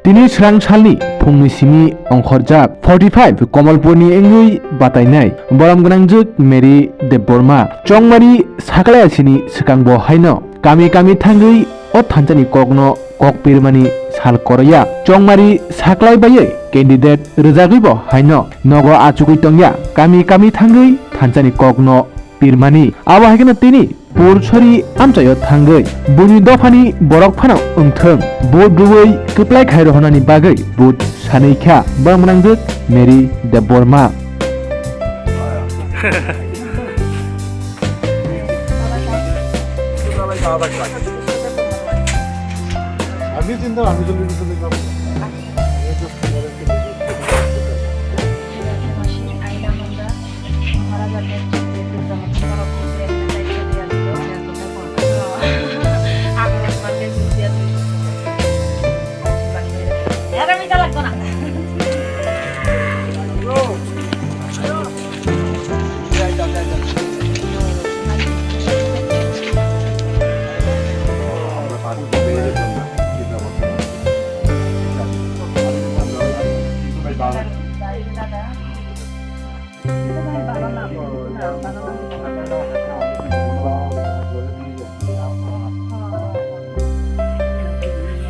তিনি স্রাংসালनि फुंनि सिनि अंखरजाक 45 कमलपुरनि एंगुइ बातायनाय बरम गोनांजुक मेरि देबबर्मा चंमारि साखलायासिनि सिगांबो हायनो कामि कामि थांगै अ थानजानि कगनो ककपिरमानि साल करया चंमारि साखलायबायै कैंडिडेट रोजागैबो हायनो नगो आचुगै तंया कामि कामि थांगै थानजानि कगनो पिरमानि आवा हायगोन तिनि पुरसरि आमचायो थांगै बुनि दफानि बरक फानाव ओंथों बुट रुबै कप्लाय खायरहनानि बागै बुट सानैख्या बरमनांजुक मेरि देबबर्मा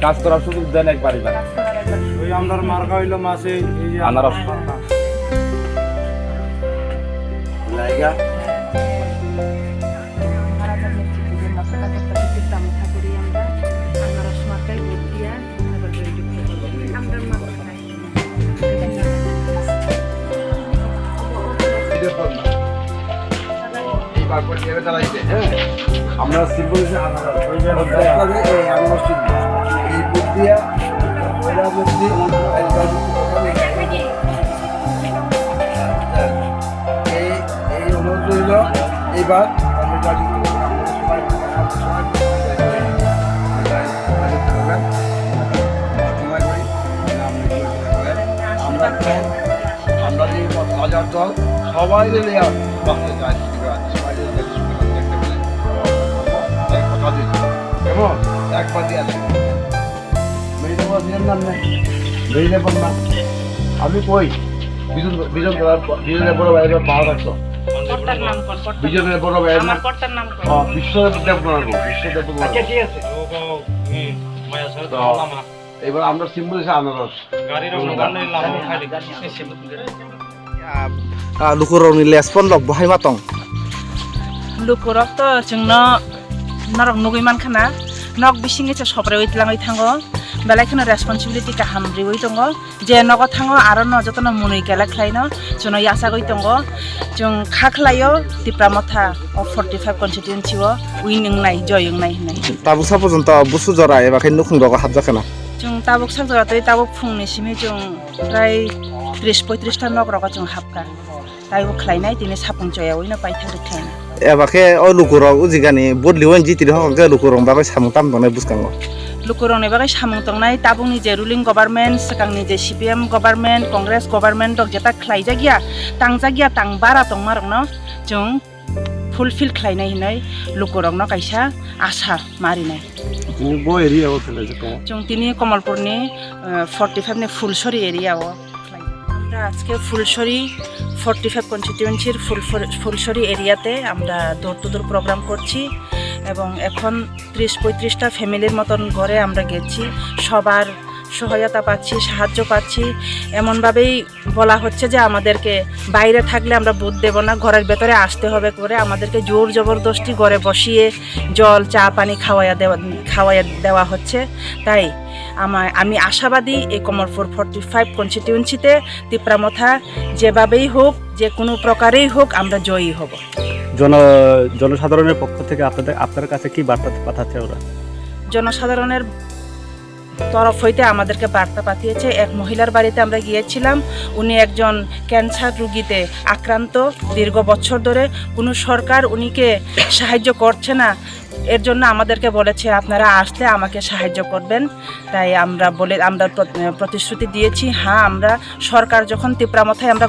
কাজ করার সুযোগ দেন একবারই না ওই আমরার মার্কা হইলো মাসে এই যে আনারস মার্কা লাইগা আমরা সিম্বলিসে আনারস ওই যে এই আনারস এই বুদ্ধিয়া ওইটা বুদ্ধি এই অনুরোধ রইল এইবার আমি গাড়ি আমরা যে হাজার দল সবাই মিলে বাসে যাই কেমন একবার দিয়ে আসে আমি কই বিজনের বড় ভাইয়ের পাওয়া থাকতো বিজনের বড় ভাইয়ের বিশ্বদেব এবার আমরা সিম্বল আনারস lukurong ni lespon lok bahai matong lukurok to jengno narok nugui mankana nok bisingi cha sopre uitlangai thango belai khana responsibility ka hamri oi tongo je nogo thango aro no jotono munui kala khlaino jono yasa goi tongo jong khaklayo tipramotha of 45 constituency o winning nai joying nai hinai tabu sapojonto busu jora eba khain nukhung rogo habjakana jong tabuk sakjora toi tabuk phungni simi jong prai 30-35 ta nok rogo jong hapka taibo khlainai tini sapung joya oino paithang khlaina eba khe o lukurong ujigani bodliwon jitiri hong je lukurong bagai samung tam donai buskango lukurong ni bagai samung tongnai tabungni je ruling government sakangni je CPM government congress government dok jeta khlaijagia tangjagia tangbara tongmarokno jong fulfill khlainai hinai lukurong no kaisa asa marinai bo area o khale je jong tini kamalpurni 45 ni fulsori area o আমরা আজকে ফুলসরি 45 কনস্টিটিউয়েন্সির ফুলসরি এরিয়াতে আমরা দূর two দূর programme করছি এবং এখন 30-35টা ফ্যামিলির মতন ঘরে আমরা গেছি সবার সহায়তা পাচ্ছি সাহায্য পাচ্ছি এমনভাবেই বলা হচ্ছে যে আমাদেরকে বাইরে থাকলে আমরা বুথ দেব না ঘরের ভেতরে আসতে হবে করে আমাদেরকে জোর জবরদস্তি ঘরে বসিয়ে জল চা পানি খাওয়াইয়া দেওয়া হচ্ছে তাই আমি আশাবাদী এই কমলপুর 45 কনস্টিটিউয়েন্সিতে তিপ্রামথা যেভাবেই হোক যে কোনো প্রকারেই হোক আমরা জয়ী হব জনসাধারণের পক্ষ থেকে আপনার কাছে কি বার্তা পাঠাচ্ছে ওরা জনসাধারণের তরফ হইতে আমাদেরকে বার্তা পাঠিয়েছে এক মহিলার বাড়িতে আমরা গিয়েছিলাম উনি একজন ক্যান্সার রোগীতে আক্রান্ত দীর্ঘ বছর ধরে কোনো সরকার উনিকে সাহায্য করছে না এর জন্য আমাদেরকে বলেছে আপনারা আসলে আমাকে সাহায্য করবেন তাই আমরা প্রতিশ্রুতি দিয়েছি হ্যাঁ আমরা সরকার যখন তিপ্রামথায় আমরা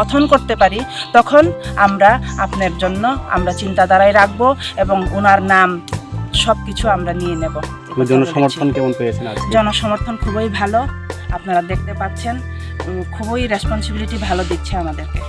গঠন করতে পারি তখন আমরা আপনার জন্য আমরা চিন্তাধারায় রাখবো এবং ওনার নাম সবকিছু আমরা নিয়ে নেব কথা জনসমর্থন বলেছি। কেমন পেয়েছেন আজকে? জনসমর্থন খুবই ভালো, আপনারা দেখতে পাচ্ছেন, খুবই রেসপন্সিবিলিটি ভালো দিচ্ছে আমাদেরকে।